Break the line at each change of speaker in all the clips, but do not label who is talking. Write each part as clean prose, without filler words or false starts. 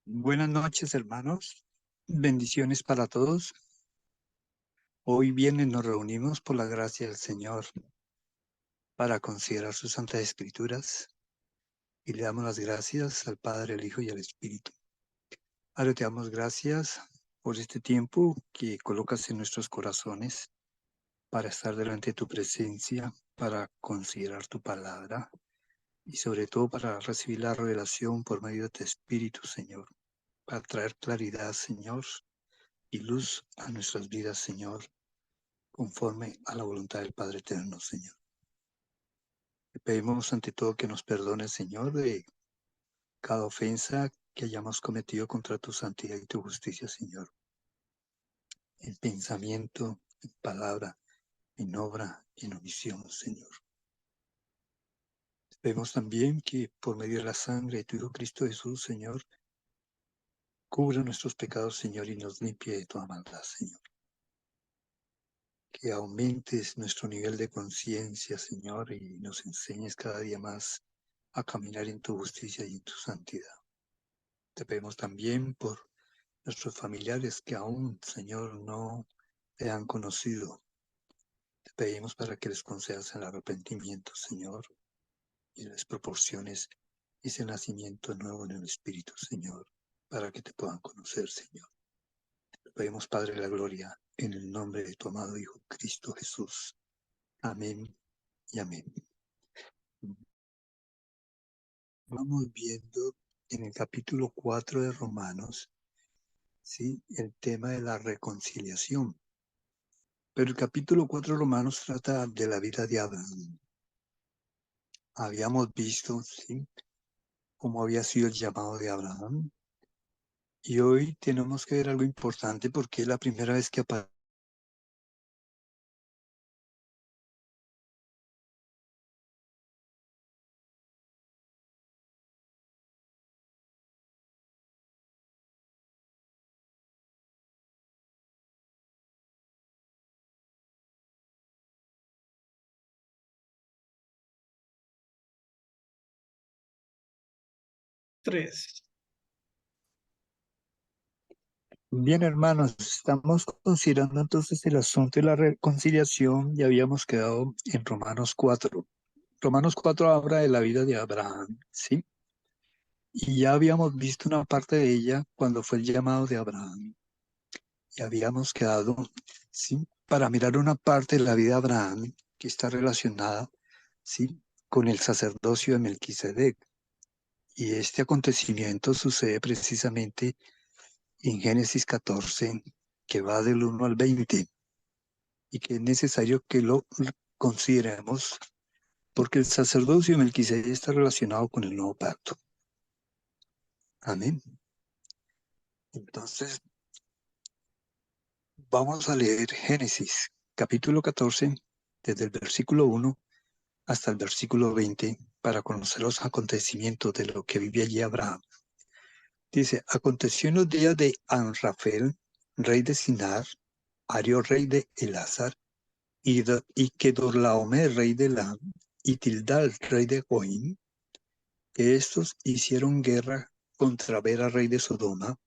Buenas noches, hermanos. Bendiciones para todos. Hoy viernes nos reunimos por la gracia del Señor para considerar sus santas escrituras y le damos las gracias al Padre, al Hijo y al Espíritu. Ahora te damos gracias por este tiempo que colocas en nuestros corazones para estar delante de tu presencia, para considerar tu palabra y sobre todo para recibir la revelación por medio de tu Espíritu, Señor, para traer claridad, Señor, y luz a nuestras vidas, Señor, conforme a la voluntad del Padre Eterno, Señor. Te pedimos ante todo que nos perdones, Señor, de cada ofensa que hayamos cometido contra tu santidad y tu justicia, Señor. En pensamiento, en palabra, en obra y en omisión, Señor. Te pedimos también que por medio de la sangre de tu Hijo Cristo Jesús, Señor, cubra nuestros pecados, Señor, y nos limpie de toda maldad, Señor. Que aumentes nuestro nivel de conciencia, Señor, y nos enseñes cada día más a caminar en tu justicia y en tu santidad. Te pedimos también por nuestros familiares que aún, Señor, no te han conocido. Te pedimos para que les concedas el arrepentimiento, Señor, y les proporciones ese nacimiento nuevo en el Espíritu, Señor, para que te puedan conocer, Señor. Te pedimos, Padre de la Gloria, en el nombre de tu amado Hijo, Cristo Jesús. Amén y amén. Vamos viendo en el capítulo 4 de Romanos, ¿sí?, el tema de la reconciliación. Pero el capítulo 4 de Romanos trata de la vida de Abraham. Habíamos visto, ¿sí?, cómo había sido el llamado de Abraham. Y hoy tenemos que ver algo importante porque es la primera vez que aparece.
Tres.
Bien, hermanos, estamos considerando entonces el asunto de la reconciliación y habíamos quedado en Romanos 4. Romanos 4 habla de la vida de Abraham, ¿sí? Y ya habíamos visto una parte de ella cuando fue el llamado de Abraham. Y habíamos quedado, ¿sí?, para mirar una parte de la vida de Abraham que está relacionada, ¿sí?, con el sacerdocio de Melquisedec. Y este acontecimiento sucede precisamente en Génesis 14, que va del 1 al 20, y que es necesario que lo consideremos porque el sacerdocio de Melquisedec está relacionado con el nuevo pacto. Amén. Entonces, vamos a leer Génesis, capítulo 14, desde el versículo 1 hasta el versículo 20, para conocer los acontecimientos de lo que vive allí Abraham. Dice, aconteció en los días de Amrafel, rey de Sinar, Ario, rey de Elazar, y Kedorlaomer, rey de Elam, y Tildal, rey de Goim, que estos hicieron guerra contra Bera, rey de Sodoma,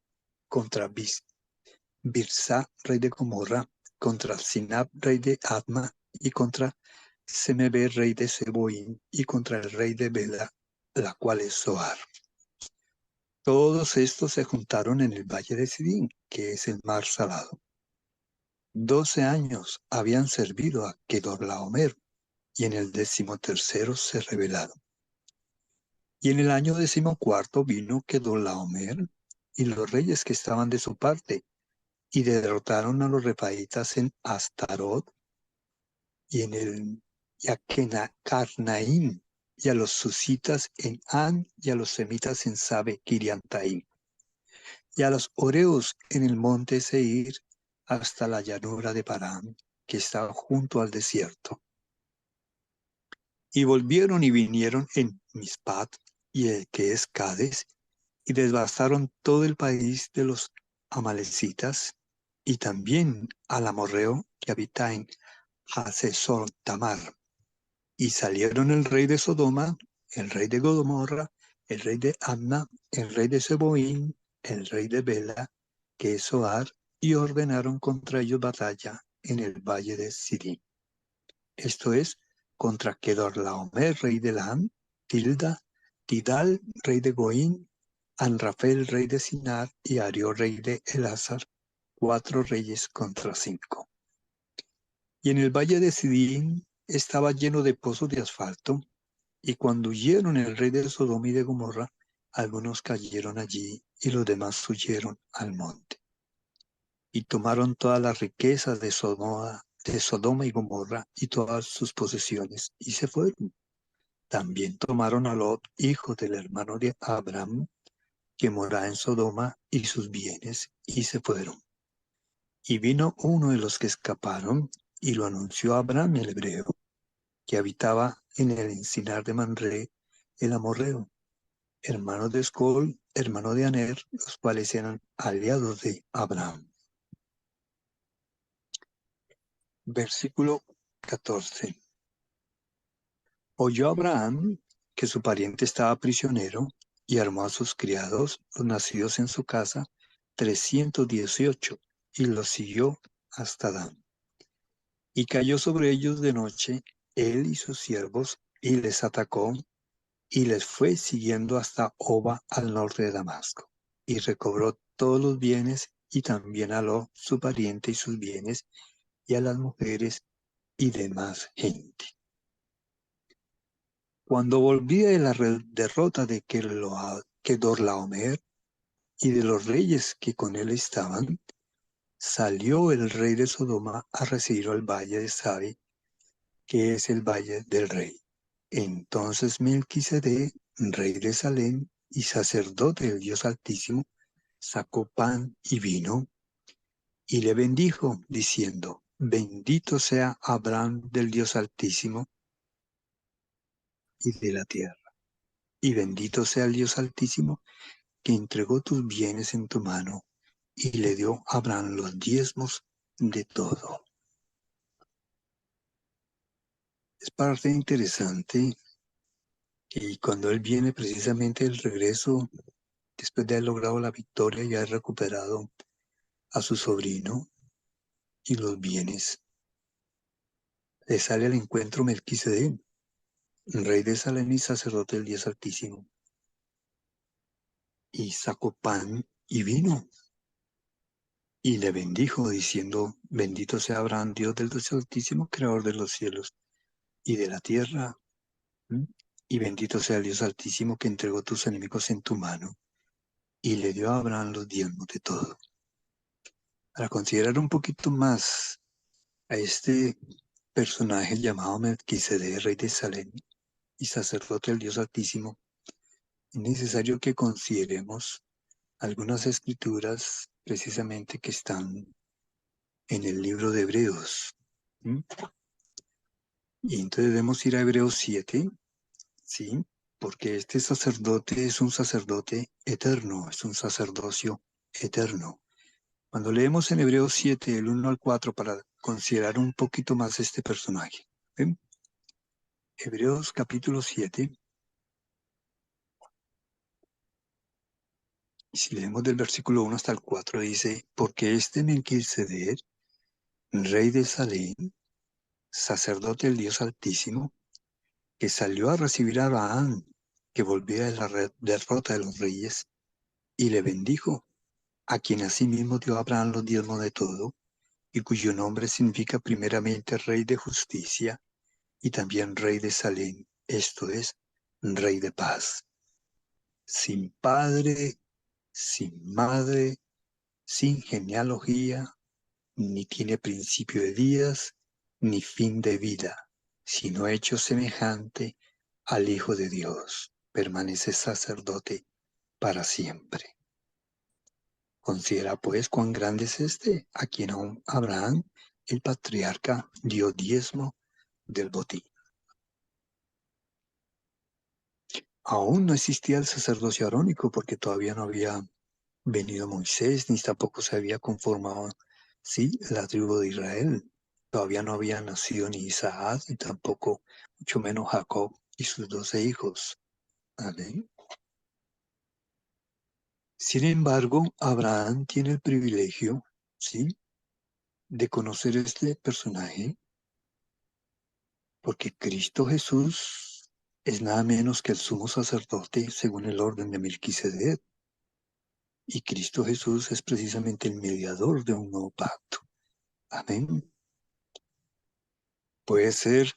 contra Birsa, rey de Gomorra, contra Sinab, rey de Adma, y contra Semebe, rey de Seboim, y contra el rey de Bela, la cual es Zoar. Todos estos se juntaron en el valle de Sidín, que es el mar salado. 12 años habían servido a Kedorlaomer, y en el 13º se rebelaron. Y en el año 14 vino Kedorlaomer y los reyes que estaban de su parte, y derrotaron a los refaítas en Astarot, y en el Carnaim, y a los susitas en An, y a los semitas en Sabe Kiriantaim, y a los oreos en el monte Seir, hasta la llanura de Parán, que estaba junto al desierto. Y volvieron y vinieron en Mispat, y el que es Cades, y devastaron todo el país de los amalecitas, y también al amorreo que habita en Hasesor Tamar. Y salieron el rey de Sodoma, el rey de Gomorra, el rey de Adma, el rey de Seboín, el rey de Bela, que es Zoar, y ordenaron contra ellos batalla en el valle de Sidim. Esto es, contra Kedorlaomer, rey de Elam, Tilda, Tidal, rey de Goín, Anrafel, rey de Sinar, y Ario, rey de Elazar, 4 reyes contra 5. Y en el valle de Sidim estaba lleno de pozos de asfalto, y cuando huyeron el rey de Sodoma y de Gomorra, algunos cayeron allí y los demás huyeron al monte. Y tomaron todas las riquezas de Sodoma y Gomorra y todas sus posesiones y se fueron. También tomaron a Lot, hijo del hermano de Abraham, que moraba en Sodoma, y sus bienes y se fueron. Y vino uno de los que escaparon y lo anunció a Abraham el hebreo, que habitaba en el encinar de Manré, el amorreo, hermano de Escol, hermano de Aner, los cuales eran aliados de Abraham. Versículo 14. Oyó Abraham que su pariente estaba prisionero y armó a sus criados, los nacidos en su casa, 318, y los siguió hasta Dan. Y cayó sobre ellos de noche, él y sus siervos, y les atacó, y les fue siguiendo hasta Oba al norte de Damasco. Y recobró todos los bienes, y también a Lot, su pariente, y sus bienes, y a las mujeres y demás gente. Cuando volvía de la derrota de Kedorlaomer y de los reyes que con él estaban, salió el rey de Sodoma a recibirlo al valle de Sabe, que es el valle del rey. Entonces Melquisedec, rey de Salem y sacerdote del Dios Altísimo, sacó pan y vino y le bendijo, diciendo: Bendito sea Abraham del Dios Altísimo y de la tierra. Y bendito sea el Dios Altísimo, que entregó tus bienes en tu mano, y le dio a Abraham los diezmos de todo. Es parte interesante, y cuando él viene precisamente del regreso, después de haber logrado la victoria y haber recuperado a su sobrino y los bienes, le sale al encuentro Melquisedec, rey de Salem y sacerdote del Dios Altísimo, y sacó pan y vino. Y le bendijo, diciendo: Bendito sea Abraham, Dios del Dios Altísimo, creador de los cielos y de la tierra. ¿Mm? Y bendito sea el Dios Altísimo, que entregó tus enemigos en tu mano. Y le dio a Abraham los diezmos de todo. Para considerar un poquito más a este personaje llamado Melquisedec, rey de Salem y sacerdote del Dios Altísimo, es necesario que consideremos algunas escrituras precisamente que están en el libro de Hebreos. ¿Mm? Y entonces debemos ir a Hebreos 7, ¿sí? Porque este sacerdote es un sacerdote eterno, es un sacerdocio eterno. Cuando leemos en Hebreos 7, el 1 al 4, para considerar un poquito más este personaje. ¿Ven? Hebreos capítulo 7, y si leemos del versículo 1 hasta el 4, dice: Porque este Melquisedec, rey de Salem, sacerdote del Dios Altísimo, que salió a recibir a Abraham, que volvía de la derrota de los reyes, y le bendijo, a quien asimismo dio a Abraham los diezmos de todo, y cuyo nombre significa primeramente Rey de Justicia, y también Rey de Salem, esto es, Rey de Paz. Sin padre, sin madre, sin genealogía, ni tiene principio de días, ni fin de vida, sino hecho semejante al Hijo de Dios, permanece sacerdote para siempre. Considera pues cuán grande es este, a quien aún Abraham, el patriarca, dio diezmo del botín. Aún no existía el sacerdocio arónico, porque todavía no había venido Moisés, ni tampoco se había conformado, sí, la tribu de Israel. Todavía no había nacido ni Isaac, ni tampoco, mucho menos Jacob y sus 12 hijos. Amén. Sin embargo, Abraham tiene el privilegio, ¿sí?, de conocer este personaje, porque Cristo Jesús es nada menos que el sumo sacerdote según el orden de Melquisedec. Y Cristo Jesús es precisamente el mediador de un nuevo pacto. Amén. Puede ser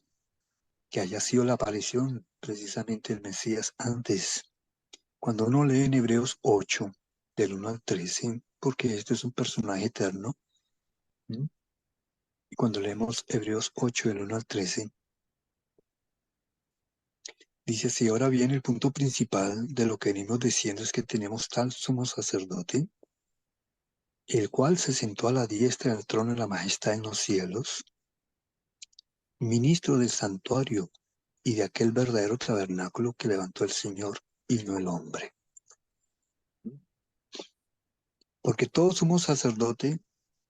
que haya sido la aparición precisamente del Mesías antes. Cuando uno lee en Hebreos 8, del 1 al 13, porque este es un personaje eterno, ¿m? Y cuando leemos Hebreos 8, del 1 al 13, dice así: ahora bien, el punto principal de lo que venimos diciendo es que tenemos tal sumo sacerdote, el cual se sentó a la diestra del trono de la majestad en los cielos, ministro del santuario y de aquel verdadero tabernáculo que levantó el Señor y no el hombre. Porque todo sumo sacerdote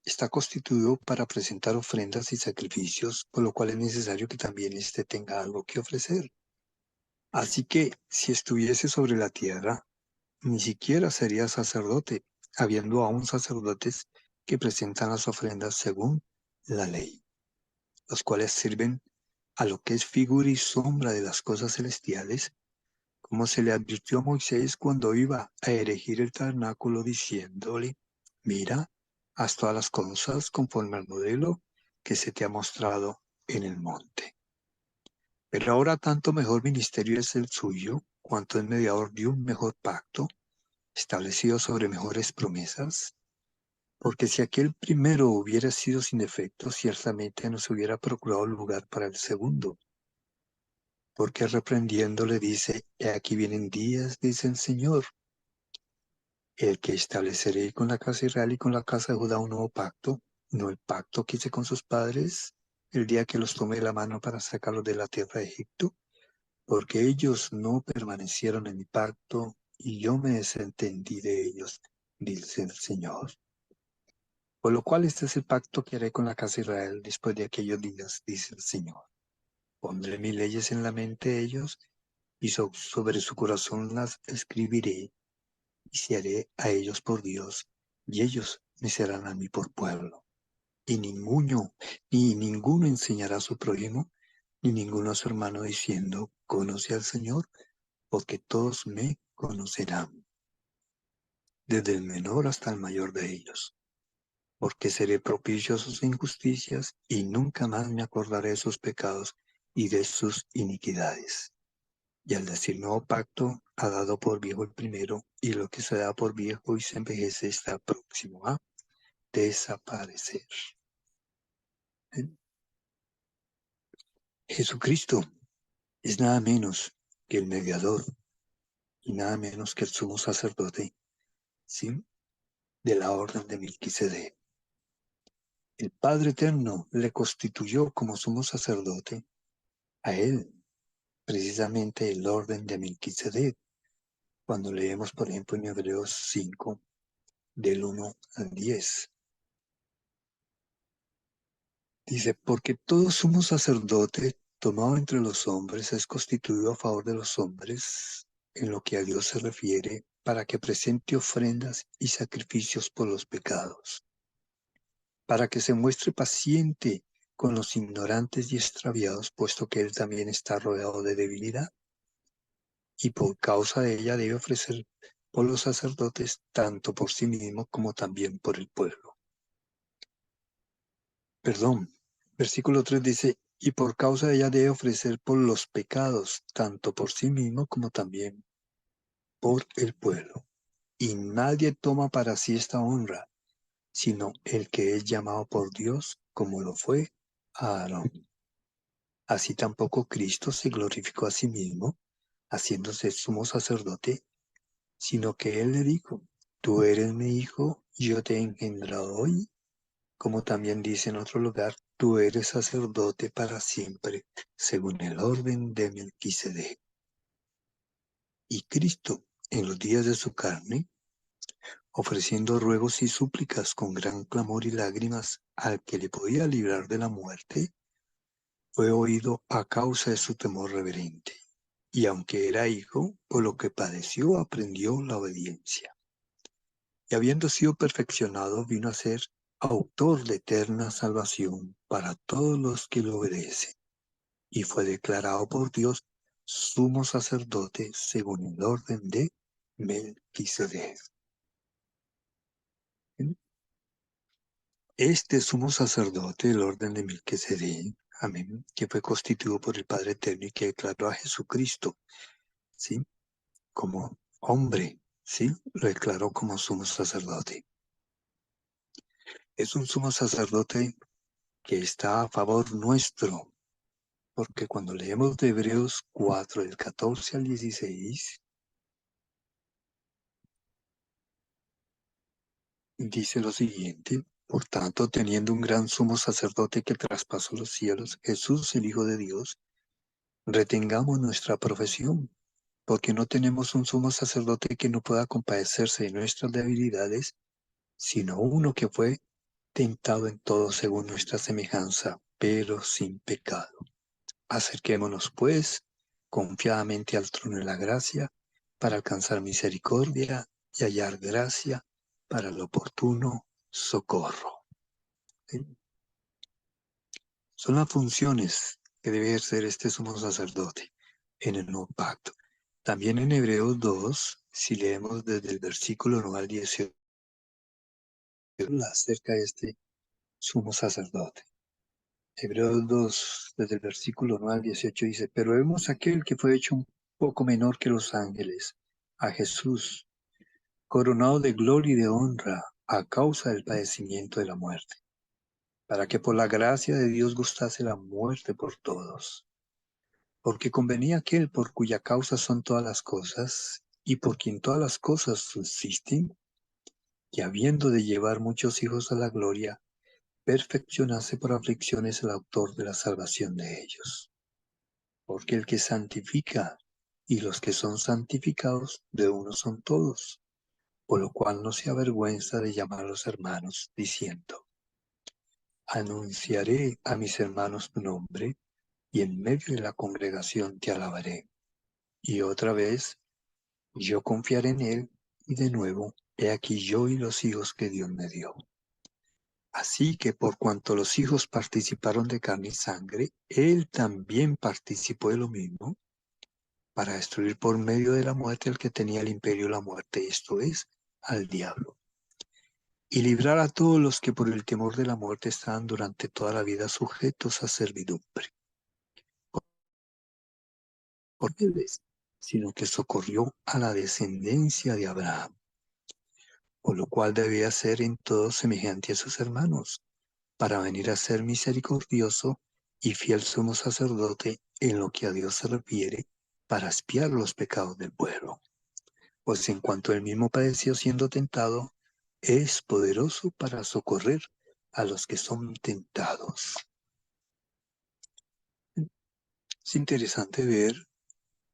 está constituido para presentar ofrendas y sacrificios, por lo cual es necesario que también éste tenga algo que ofrecer. Así que si estuviese sobre la tierra, ni siquiera sería sacerdote, habiendo aún sacerdotes que presentan las ofrendas según la ley, los cuales sirven a lo que es figura y sombra de las cosas celestiales, como se le advirtió a Moisés cuando iba a erigir el tabernáculo, diciéndole: mira, haz todas las cosas conforme al modelo que se te ha mostrado en el monte. Pero ahora tanto mejor ministerio es el suyo, cuanto es mediador de un mejor pacto, establecido sobre mejores promesas. Porque si aquel primero hubiera sido sin defecto, ciertamente no se hubiera procurado lugar para el segundo. Porque reprendiéndole dice: he aquí vienen días, dice el Señor, el que estableceré con la casa de Israel y con la casa de Judá un nuevo pacto, no el pacto que hice con sus padres el día que los tomé de la mano para sacarlos de la tierra de Egipto, porque ellos no permanecieron en mi pacto y yo me desentendí de ellos, dice el Señor. Por lo cual este es el pacto que haré con la casa de Israel después de aquellos días, dice el Señor. Pondré mis leyes en la mente de ellos y sobre su corazón las escribiré, y se haré a ellos por Dios, y ellos me serán a mí por pueblo. Y ninguno enseñará a su prójimo, ni ninguno a su hermano, diciendo: conoce al Señor, porque todos me conocerán, desde el menor hasta el mayor de ellos. Porque seré propicio a sus injusticias, y nunca más me acordaré de sus pecados y de sus iniquidades. Y al decir nuevo pacto, ha dado por viejo el primero, y lo que se da por viejo y se envejece está próximo a desaparecer. Jesucristo es nada menos que el mediador y nada menos que el sumo sacerdote, ¿sí?, de la orden de Melquisedec. El Padre Eterno le constituyó como sumo sacerdote a él, precisamente el orden de Melquisedec, cuando leemos, por ejemplo, en Hebreos 5, del 1 al 10. Dice: porque todo sumo sacerdote tomado entre los hombres es constituido a favor de los hombres en lo que a Dios se refiere, para que presente ofrendas y sacrificios por los pecados, para que se muestre paciente con los ignorantes y extraviados, puesto que él también está rodeado de debilidad, y por causa de ella debe ofrecer por los sacerdotes tanto por sí mismo como también por el pueblo. Perdón, versículo 3 dice: y por causa de ella debe ofrecer por los pecados, tanto por sí mismo como también por el pueblo. Y nadie toma para sí esta honra, sino el que es llamado por Dios, como lo fue Aarón. Así tampoco Cristo se glorificó a sí mismo, haciéndose sumo sacerdote, sino que él le dijo: tú eres mi hijo, yo te he engendrado hoy. Como también dice en otro lugar: tú eres sacerdote para siempre, según el orden de Melquisedec. Y Cristo, en los días de su carne, ofreciendo ruegos y súplicas con gran clamor y lágrimas al que le podía librar de la muerte, fue oído a causa de su temor reverente. Y aunque era hijo, por lo que padeció aprendió la obediencia. y habiendo sido perfeccionado, vino a ser autor de eterna salvación para todos los que lo obedecen, y fue declarado por Dios sumo sacerdote según el orden de Melquisedec. Este sumo sacerdote del orden de Melquisedec, amén, que fue constituido por el Padre Eterno y que declaró a Jesucristo, ¿sí?, como hombre, ¿sí?, lo declaró como sumo sacerdote. Es un sumo sacerdote que está a favor nuestro, porque cuando leemos de Hebreos 4, del 14 al 16, dice lo siguiente: por tanto, teniendo un gran sumo sacerdote que traspasó los cielos, Jesús, el Hijo de Dios, retengamos nuestra profesión, porque no tenemos un sumo sacerdote que no pueda compadecerse de nuestras debilidades, sino uno que fue tentado en todo según nuestra semejanza, pero sin pecado. Acerquémonos, pues, confiadamente al trono de la gracia, para alcanzar misericordia y hallar gracia para el oportuno socorro. ¿Sí? Son las funciones que debe ejercer este sumo sacerdote en el nuevo pacto. También en Hebreos 2, si leemos desde el versículo 9 al 18, acerca de este sumo sacerdote. Hebreos 2, desde el versículo 9 al 18 dice: pero vemos aquel que fue hecho un poco menor que los ángeles, a Jesús, coronado de gloria y de honra a causa del padecimiento de la muerte, para que por la gracia de Dios gustase la muerte por todos. Porque convenía aquel por cuya causa son todas las cosas, y por quien todas las cosas subsisten, que habiendo de llevar muchos hijos a la gloria, perfeccionase por aflicciones el autor de la salvación de ellos. Porque el que santifica y los que son santificados de uno son todos, por lo cual no se avergüenza de llamar a los hermanos, diciendo: anunciaré a mis hermanos tu nombre, y en medio de la congregación te alabaré. Y otra vez, yo confiaré en él, y de nuevo, he aquí yo y los hijos que Dios me dio. Así que por cuanto los hijos participaron de carne y sangre, él también participó de lo mismo, para destruir por medio de la muerte al que tenía el imperio de la muerte, esto es, al diablo, y librar a todos los que por el temor de la muerte estaban durante toda la vida sujetos a servidumbre. Por él, sino que socorrió a la descendencia de Abraham, por lo cual debía ser en todo semejante a sus hermanos, para venir a ser misericordioso y fiel sumo sacerdote en lo que a Dios se refiere, para expiar los pecados del pueblo. Pues en cuanto él mismo padeció siendo tentado, es poderoso para socorrer a los que son tentados. Es interesante ver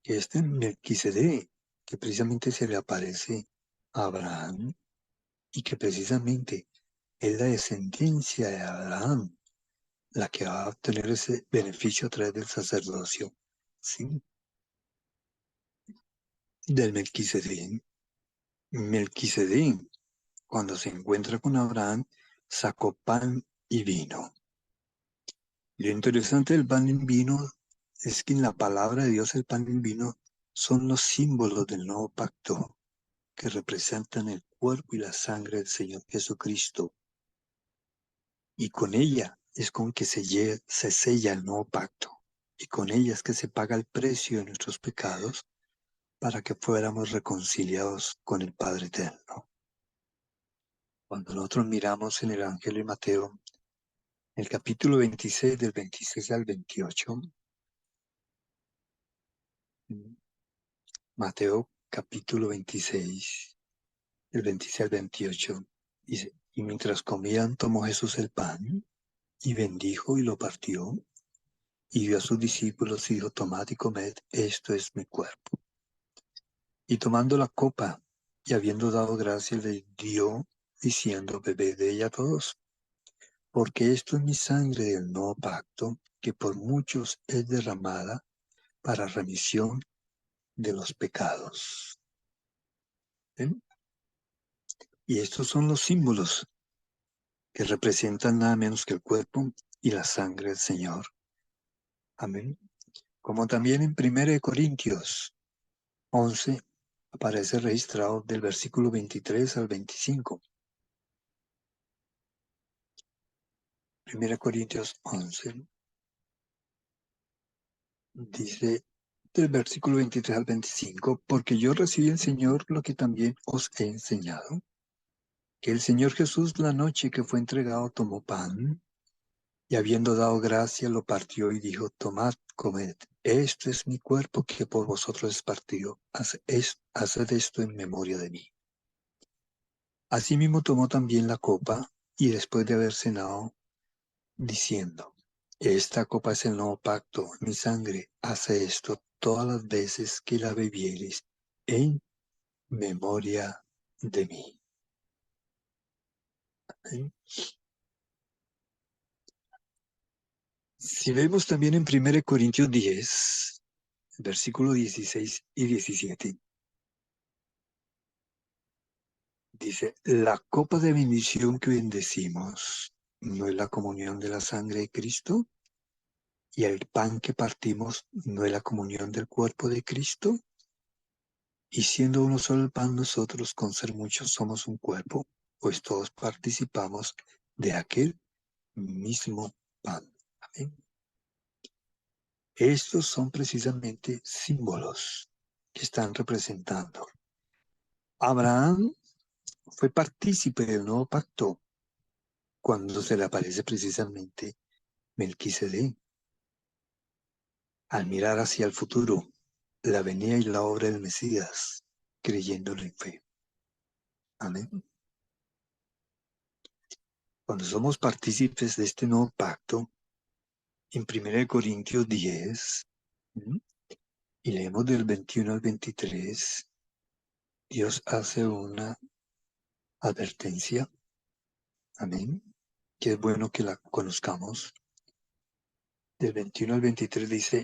que este Melquisedec, que precisamente se le aparece a Abraham, y que precisamente es la descendencia de Abraham la que va a obtener ese beneficio a través del sacerdocio, ¿sí?, del Melquisedec. Melquisedec, cuando se encuentra con Abraham, sacó pan y vino. Lo interesante del pan y vino es que en la palabra de Dios el pan y el vino son los símbolos del nuevo pacto, que representan el cuerpo y la sangre del Señor Jesucristo. Y con ella es con que se sella el nuevo pacto. Y con ella es que se paga el precio de nuestros pecados para que fuéramos reconciliados con el Padre Eterno. Cuando nosotros miramos en el Evangelio de Mateo, el capítulo 26, del 26 al 28, Mateo capítulo 26, del 26 al 28, dice: y mientras comían, tomó Jesús el pan, y bendijo y lo partió, y dio a sus discípulos y dijo: tomad y comed, esto es mi cuerpo. Y tomando la copa, y habiendo dado gracias, le dio, diciendo: bebed de ella todos, porque esto es mi sangre del nuevo pacto, que por muchos es derramada para remisión de los pecados. ¿Ven? Y estos son los símbolos que representan nada menos que el cuerpo y la sangre del Señor. Amén. Como también en 1 Corintios 11 aparece registrado del versículo 23 al 25. 1 Corintios 11 dice del versículo 23 al 25, porque yo recibí del Señor lo que también os he enseñado, que el Señor Jesús la noche que fue entregado tomó pan, y habiendo dado gracia lo partió y dijo, tomad, comed, esto es mi cuerpo que por vosotros es partido, haced esto en memoria de mí. Asimismo tomó también la copa, y después de haber cenado, diciendo, esta copa es el nuevo pacto, mi sangre, hace esto todas las veces que la bebiereis en memoria de mí. ¿Eh? Si vemos también en 1 Corintios 10, versículos 16 y 17, dice, la copa de bendición que bendecimos, ¿no es la comunión de la sangre de Cristo? Y el pan que partimos, ¿no es la comunión del cuerpo de Cristo? Y siendo uno solo el pan, nosotros con ser muchos somos un cuerpo, pues todos participamos de aquel mismo pan. Amén. Estos son precisamente símbolos que están representando. Abraham fue partícipe del nuevo pacto cuando se le aparece precisamente Melquisedec. Al mirar hacia el futuro, la venida y la obra del Mesías, creyéndolo en fe. Amén. Cuando somos partícipes de este nuevo pacto, en 1 Corintios 10, y leemos del 21 al 23, Dios hace una advertencia, amén, que es bueno que la conozcamos. Del 21 al 23 dice,